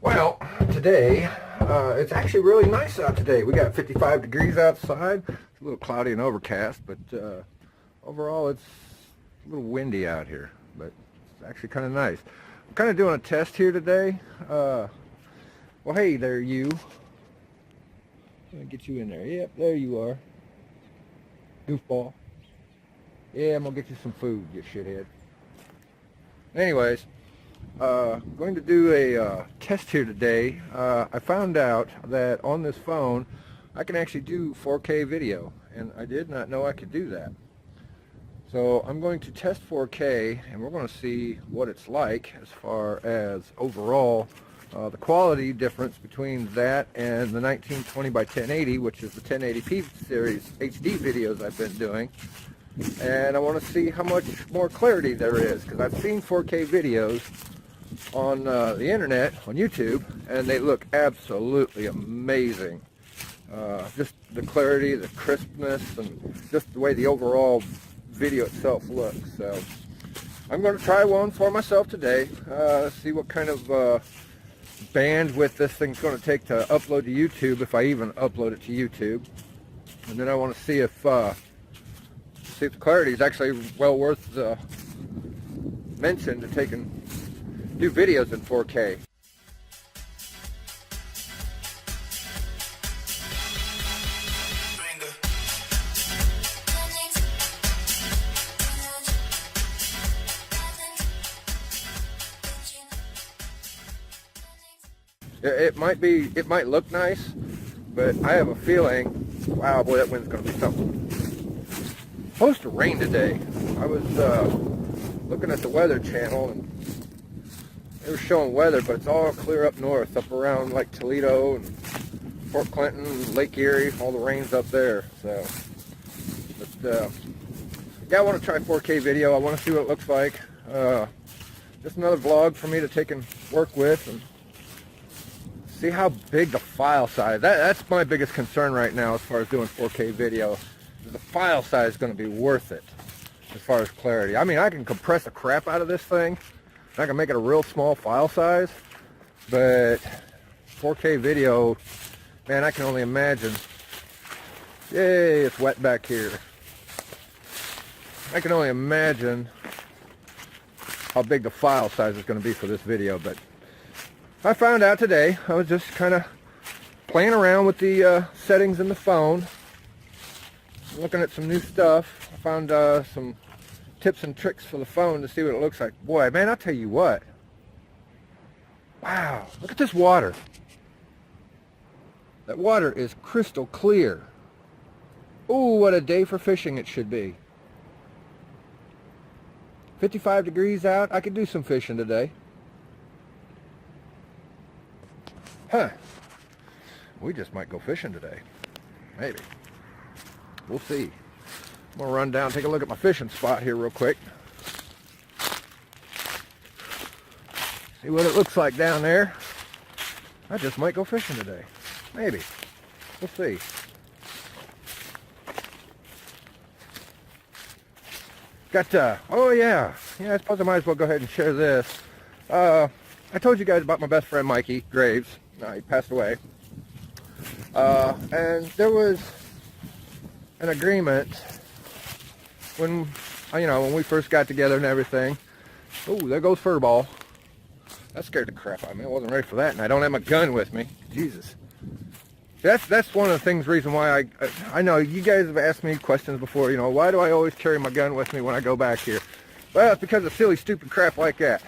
Well, today, it's actually really nice out today. We got 55 degrees outside. It's a little cloudy and overcast, but overall it's a little windy out here, but it's actually kind of nice. I'm kind of doing a test here today. Well, hey there, you. Let me get you in there. Yep, there you are. Goofball. Yeah, I'm going to get you some food, you shithead. Anyways, going to do a test here today. I found out that on this phone I can actually do 4K video, and I did not know I could do that. So I'm going to test 4K, and we're going to see what it's like as far as overall the quality difference between that and the 1920 by 1080, which is the 1080p series HD videos I've been doing. And I want to see how much more clarity there is, because I've seen 4K videos on the internet, on YouTube, and they look absolutely amazing. Just the clarity, the crispness, and just the way the overall video itself looks. So I'm going to try one for myself today, see what kind of bandwidth this thing's going to take to upload to YouTube, if I even upload it to YouTube. And then I want to see if the clarity is actually well worth the mention to take and do videos in 4K. It might look nice, but I have a feeling, wow, boy, that wind's going to be something. It's supposed to rain today. I was looking at the Weather Channel, and they were showing weather, but it's all clear up north, up around like Toledo and Fort Clinton, Lake Erie, all the rain's up there. So, but yeah, I want to try 4K video. I want to see what it looks like. Just another vlog for me to take and work with and see how big the file size. That's my biggest concern right now as far as doing 4K video. The file size is going to be worth it as far as clarity. I mean, I can compress the crap out of this thing. I can make it a real small file size, but 4K video, man, I can only imagine. Yay, it's wet back here. I can only imagine how big the file size is going to be for this video, but I found out today. I was just kind of playing around with the settings in the phone, looking at some new stuff. I found some tips and tricks for the phone to see what it looks like. Boy, man, I'll tell you what. Wow, look at this water. That water is crystal clear. Ooh, what a day for fishing it should be. 55 degrees out. I could do some fishing today. Huh. We just might go fishing today. Maybe. We'll see. I'm going to run down and take a look at my fishing spot here real quick. See what it looks like down there. I just might go fishing today. Maybe. We'll see. Got, oh yeah. Yeah, I suppose I might as well go ahead and share this. I told you guys about my best friend Mikey Graves. He passed away. And there was an agreement when, when we first got together and everything. Oh, there goes Furball. That scared the crap out of me. I wasn't ready for that, and I don't have my gun with me. Jesus. That's one of the things, reason why I know you guys have asked me questions before, why do I always carry my gun with me when I go back here? Well, it's because of silly, stupid crap like that.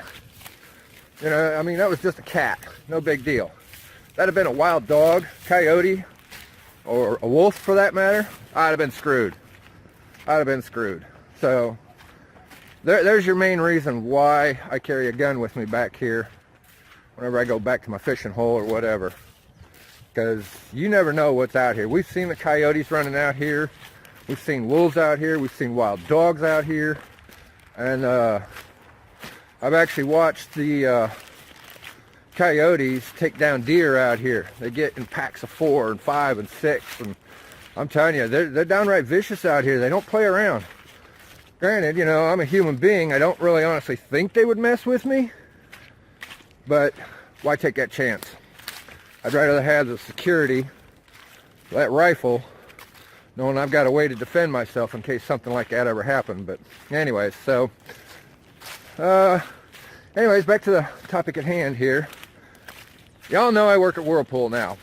I mean, that was just a cat. No big deal. That'd have been a wild dog, coyote, or a wolf for that matter. I'd have been screwed. I'd have been screwed. So, there's your main reason why I carry a gun with me back here whenever I go back to my fishing hole or whatever. Because you never know what's out here. We've seen the coyotes running out here. We've seen wolves out here. We've seen wild dogs out here. And I've actually watched the coyotes take down deer out here. They get in packs of 4 and 5 and 6, and I'm telling you, they're downright vicious out here. They don't play around. Granted, I'm a human being. I don't really honestly think they would mess with me, but why take that chance? I'd rather have the security, that rifle, knowing I've got a way to defend myself in case something like that ever happened. But anyways, so anyways, back to the topic at hand here. Y'all know I work at Whirlpool now.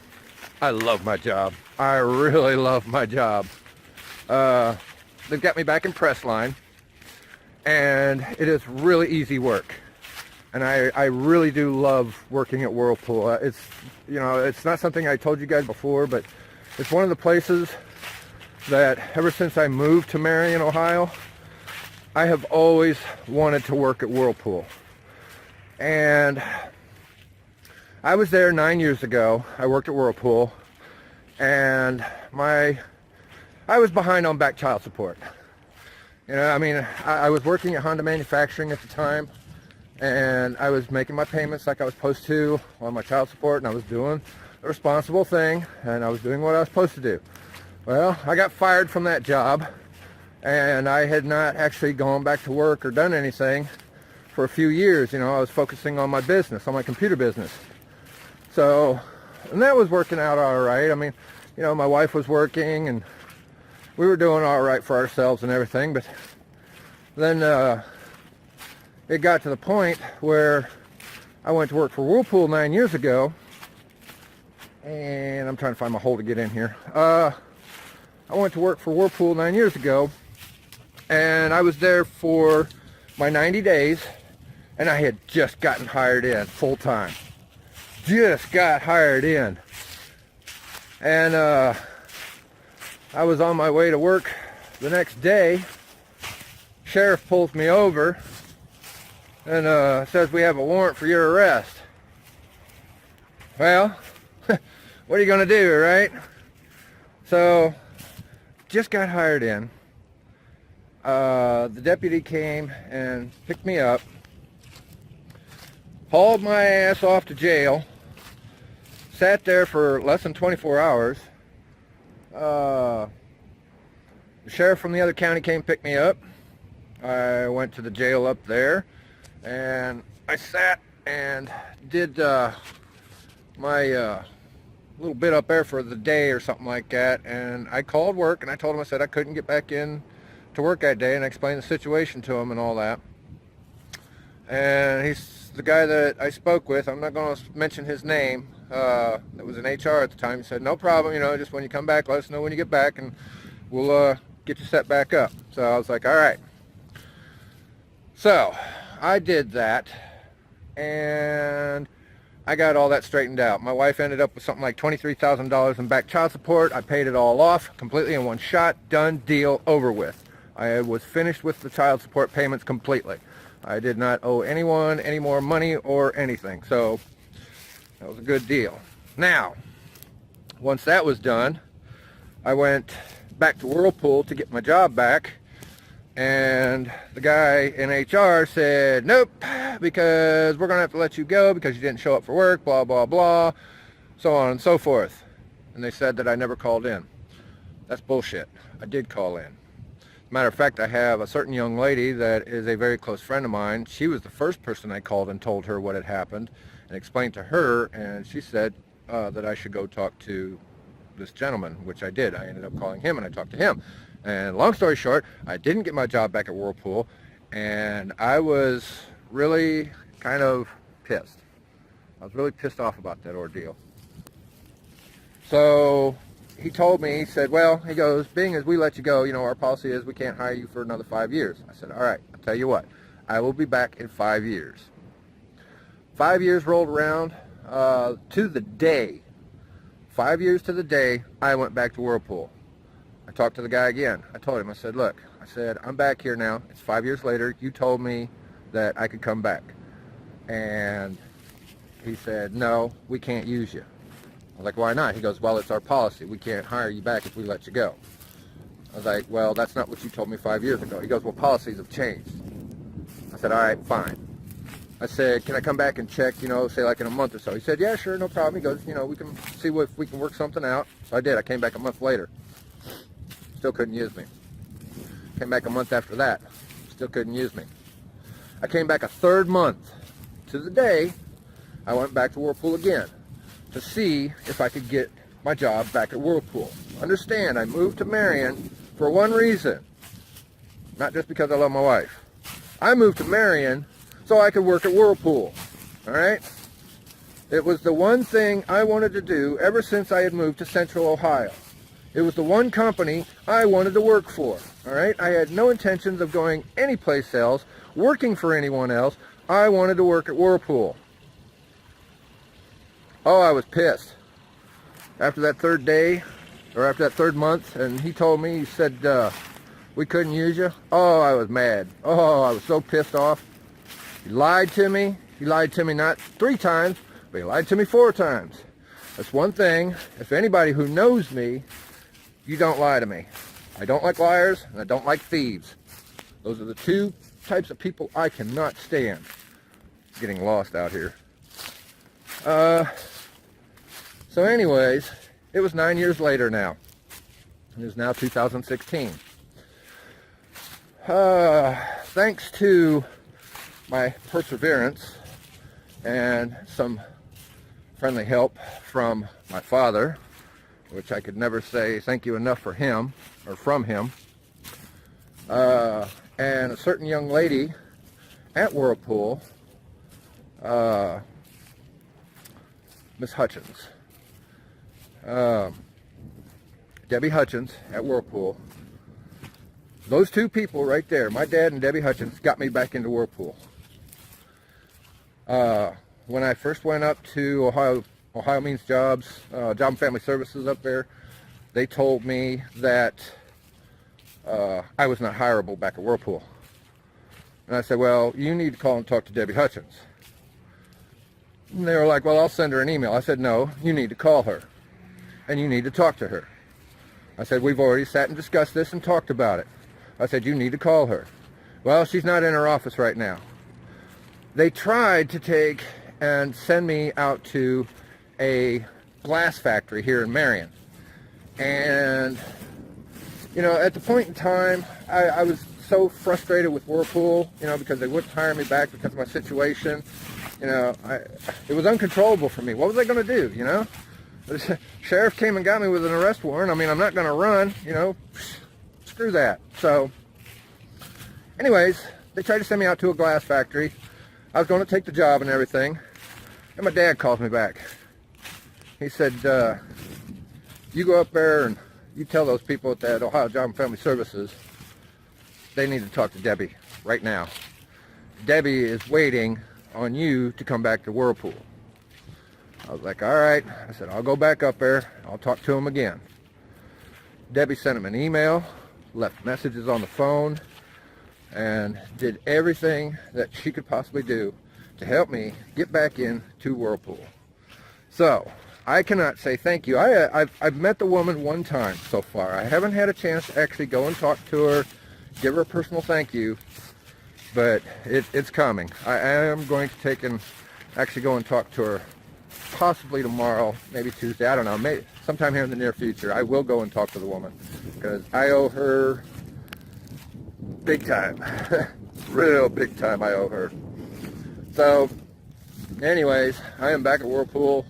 I love my job. I really love my job. They've got me back in press line, and it is really easy work. And I really do love working at Whirlpool. It's, you know, it's not something I told you guys before, but it's one of the places that ever since I moved to Marion, Ohio, I have always wanted to work at Whirlpool. And I was there 9 years ago. I worked at Whirlpool, and I was behind on back child support. You know, I mean, I was working at Honda Manufacturing at the time, and I was making my payments like I was supposed to on my child support, and I was doing the responsible thing, and I was doing what I was supposed to do. Well, I got fired from that job, and I had not actually gone back to work or done anything for a few years. You know, I was focusing on my business, on my computer business. So, and that was working out all right. I mean, you know, my wife was working, and we were doing all right for ourselves and everything. But then it got to the point where I went to work for Whirlpool 9 years ago, and I'm trying to find my hole to get in here. I went to work for Whirlpool 9 years ago, and I was there for my 90 days, and I had just gotten hired in full time. Just got hired in. And I was on my way to work the next day. Sheriff pulls me over and says, "We have a warrant for your arrest." Well, what are you gonna do, right? So, just got hired in. The deputy came and picked me up, hauled my ass off to jail, sat there for less than 24 hours. The sheriff from the other county came pick me up. I went to the jail up there, and I sat and did my little bit up there for the day or something like that, and I called work, and I told him, I said I couldn't get back in to work that day, and I explained the situation to him and all that. And he's the guy that I spoke with. I'm not going to mention his name. That was in HR at the time. He said, "No problem, you know, just when you come back, let us know when you get back, and we'll get you set back up." So I was like, all right. So I did that, and I got all that straightened out. My wife ended up with something like $23,000 in back child support. I paid it all off completely in one shot. Done, deal, over with. I was finished with the child support payments completely. I did not owe anyone any more money or anything. So that was a good deal. Now, once that was done, I went back to Whirlpool to get my job back, and the guy in HR said, "Nope, because we're gonna have to let you go because you didn't show up for work, blah blah blah, so on and so forth." And they said that I never called in. That's bullshit. I did call in. Matter of fact, I have a certain young lady that is a very close friend of mine. She was the first person I called and told her what had happened and explained to her, and she said that I should go talk to this gentleman, which I did. I ended up calling him, and I talked to him. And long story short, I didn't get my job back at Whirlpool, and I was really kind of pissed. I was really pissed off about that ordeal. So he told me, he said, well, he goes, being as we let you go, you know, our policy is we can't hire you for another 5 years. I said, all right, I'll tell you what, I will be back in 5 years. 5 years rolled around to the day. 5 years to the day, I went back to Whirlpool. I talked to the guy again. I told him, I said, look, I said, I'm back here now. It's 5 years later. You told me that I could come back. And he said, no, we can't use you. I was like, why not? He goes, well, it's our policy. We can't hire you back if we let you go. I was like, well, that's not what you told me 5 years ago. He goes, well, policies have changed. I said, all right, fine. I said, can I come back and check, you know, say like in a month or so? He said, yeah, sure, no problem. He goes, you know, we can see if we can work something out. So I did. I came back a month later. Still couldn't use me. Came back a month after that. Still couldn't use me. I came back a third month to the day. I went back to Whirlpool again to see if I could get my job back at Whirlpool. Understand, I moved to Marion for one reason. Not just because I love my wife. I moved to Marion so I could work at Whirlpool. Alright? It was the one thing I wanted to do ever since I had moved to Central Ohio. It was the one company I wanted to work for. Alright? I had no intentions of going anyplace else, working for anyone else. I wanted to work at Whirlpool. Oh, I was pissed. After that third day, or after that third month, and he told me, he said, we couldn't use you. Oh, I was mad. Oh, I was so pissed off. He lied to me. He lied to me not 3 times, but he lied to me 4 times. That's one thing. If anybody who knows me, you don't lie to me. I don't like liars, and I don't like thieves. Those are the 2 types of people I cannot stand. Getting lost out here. So anyways, it was 9 years later now. It is now 2016. Thanks to my perseverance and some friendly help from my father, which I could never say thank you enough for him, or from him, and a certain young lady at Whirlpool, Miss Hutchins. Debbie Hutchins at Whirlpool. Those 2 people right there, my dad and Debbie Hutchins, got me back into Whirlpool. When I first went up to Ohio Means Jobs, Job and Family Services up there, they told me that I was not hireable back at Whirlpool. And I said, well, you need to call and talk to Debbie Hutchins. And they were like, well, I'll send her an email. I said, no, you need to call her. And you need to talk to her. I said, we've already sat and discussed this and talked about it. I said, you need to call her. Well, she's not in her office right now. They tried to take and send me out to a glass factory here in Marion. And, you know, at the point in time, I was so frustrated with Whirlpool, you know, because they wouldn't hire me back because of my situation. You know, it was uncontrollable for me. What was I going to do, you know? The sheriff came and got me with an arrest warrant. I mean, I'm not going to run, you know. Screw that. So, anyways, they tried to send me out to a glass factory. I was going to take the job and everything. And my dad calls me back. He said, you go up there and you tell those people at that Ohio Job and Family Services they need to talk to Debbie right now. Debbie is waiting on you to come back to Whirlpool. I was like, all right. I said, I'll go back up there. I'll talk to him again. Debbie sent him an email, left messages on the phone, and did everything that she could possibly do to help me get back into Whirlpool. So, I cannot say thank you. I've met the woman one time so far. I haven't had a chance to actually go and talk to her, give her a personal thank you, but it's coming. I am going to take and actually go and talk to her possibly tomorrow, maybe Tuesday, I don't know, maybe sometime here in the near future. I will go and talk to the woman because I owe her big time. Real big time I owe her. So, anyways, I am back at Whirlpool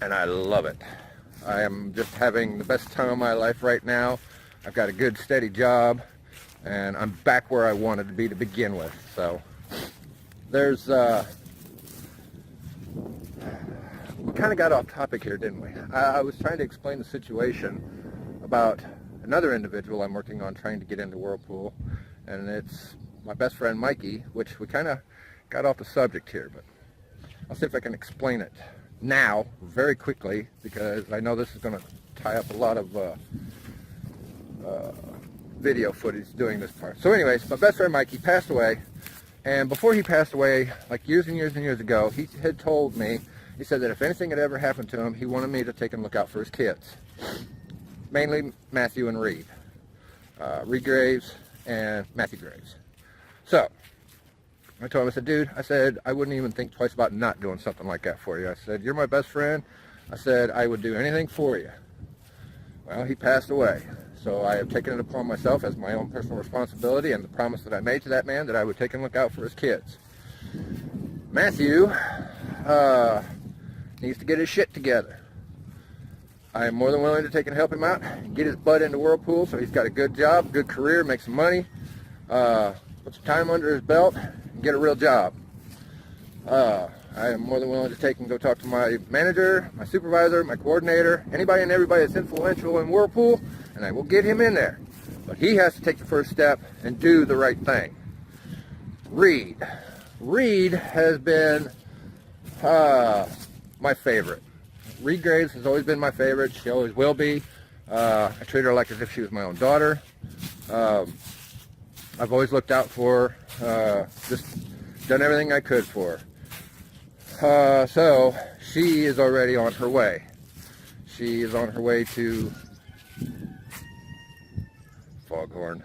and I love it. I am just having the best time of my life right now. I've got a good steady job and I'm back where I wanted to be to begin with. So, there's we kind of got off topic here, didn't we? I was trying to explain the situation about another individual I'm working on trying to get into Whirlpool, and it's my best friend Mikey, which we kind of got off the subject here, but I'll see if I can explain it now very quickly because I know this is going to tie up a lot of video footage doing this part. So anyways, my best friend Mikey passed away, and before he passed away, like years and years and years ago, he had told me, he said that if anything had ever happened to him, he wanted me to take and look out for his kids. Mainly Matthew and Reed. Reed Graves and Matthew Graves. So, I told him, I said, dude, I said, I wouldn't even think twice about not doing something like that for you. I said, you're my best friend. I said, I would do anything for you. Well, he passed away. So I have taken it upon myself as my own personal responsibility and the promise that I made to that man that I would take and look out for his kids. Matthew needs to get his shit together. I am more than willing to take and help him out and get his butt into Whirlpool so he's got a good job, good career, make some money, put some time under his belt, and get a real job. I am more than willing to take and go talk to my manager, my supervisor, my coordinator, anybody and everybody that's influential in Whirlpool, and I will get him in there. But he has to take the first step and do the right thing. Reed. Reed has been my favorite. Reed Graves has always been my favorite. She always will be. I treat her like as if she was my own daughter. I've always looked out for her, just done everything I could for her. So she is already on her way. She is on her way to Foghorn.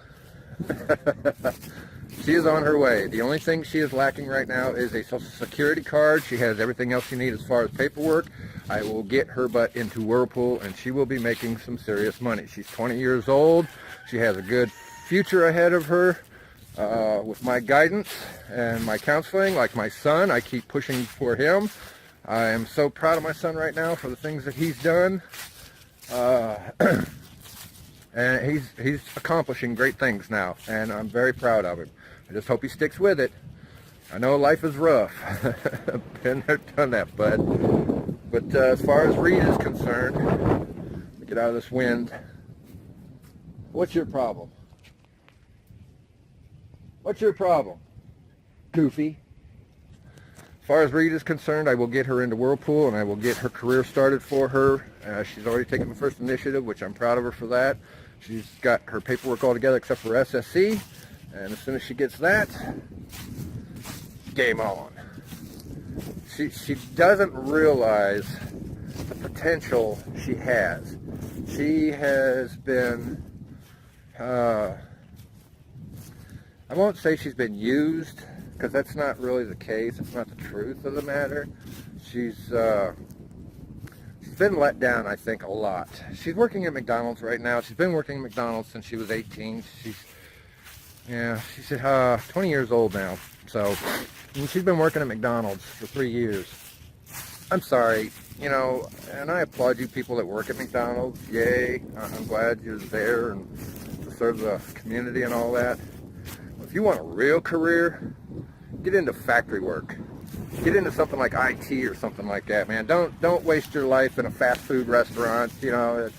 She is on her way. The only thing she is lacking right now is a Social Security card. She has everything else she needs as far as paperwork. I will get her butt into Whirlpool and she will be making some serious money. She's 20 years old. She has a good future ahead of her. With my guidance and my counseling, like my son, I keep pushing for him. I am so proud of my son right now for the things that he's done. And he's accomplishing great things now, and I'm very proud of him. I just hope he sticks with it. I know life is rough. Been there, done that, bud. But as far as Reed is concerned, get out of this wind. What's your problem? What's your problem, Goofy? As far as Reed is concerned, I will get her into Whirlpool and I will get her career started for her. She's already taken the first initiative, which I'm proud of her for that. She's got her paperwork all together except for SSC. And as soon as she gets that, game on. She doesn't realize the potential she has. She has been... I won't say she's been used, because that's not really the case. It's not the truth of the matter. She's been let down, I think, a lot. She's working at McDonald's right now. She's been working at McDonald's since she was 18. She's 20 years old now. So she's been working at McDonald's for 3 years. I'm sorry, you know, and I applaud you people that work at McDonald's. Yay, I'm glad you're there and to serve the community and all that. If you want a real career, get into factory work. Get into something like IT or something like that, man. Don't waste your life in a fast food restaurant. You know,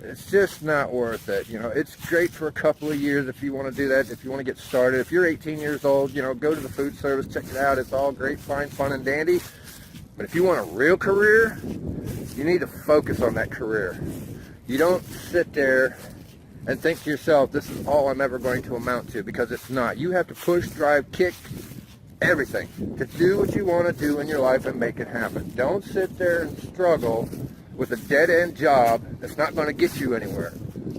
it's just not worth it. You know, it's great for a couple of years if you want to do that. If you want to get started, if you're 18 years old, you know, go to the food service, check it out. It's all great, fine, fun, and dandy. But if you want a real career, you need to focus on that career. You don't sit there and think to yourself, this is all I'm ever going to amount to, because it's not. You have to push, drive, kick, everything to do what you want to do in your life and make it happen. Don't sit there and struggle with a dead-end job that's not going to get you anywhere.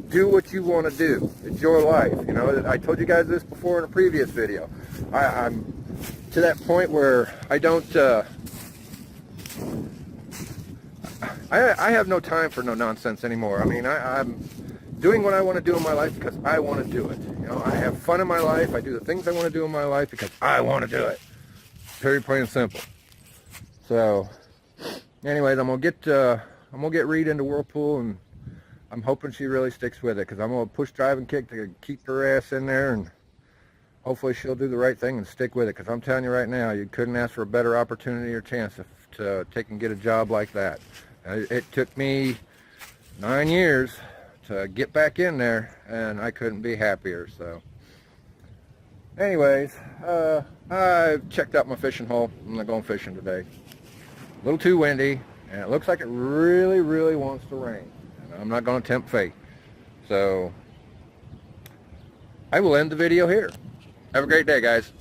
Do what you want to do. It's your life. You know, I told you guys this before in a previous video. I'm to that point where I don't... I have no time for no nonsense anymore. I mean, I'm doing what I want to do in my life because I want to do it. You know, I have fun in my life. I do the things I want to do in my life because I want to do it. Very plain and simple. So, anyways, I'm gonna get Reed into Whirlpool, and I'm hoping she really sticks with it, because I'm gonna push, drive, and kick to keep her ass in there, and hopefully she'll do the right thing and stick with it. Because I'm telling you right now, you couldn't ask for a better opportunity or chance to take and get a job like that. It took me 9 years to get back in there, and I couldn't be happier. So anyways, I've checked out my fishing hole. I'm not going fishing today. A little too windy, and it looks like it really, really wants to rain. And I'm not going to tempt fate. So I will end the video here. Have a great day, guys.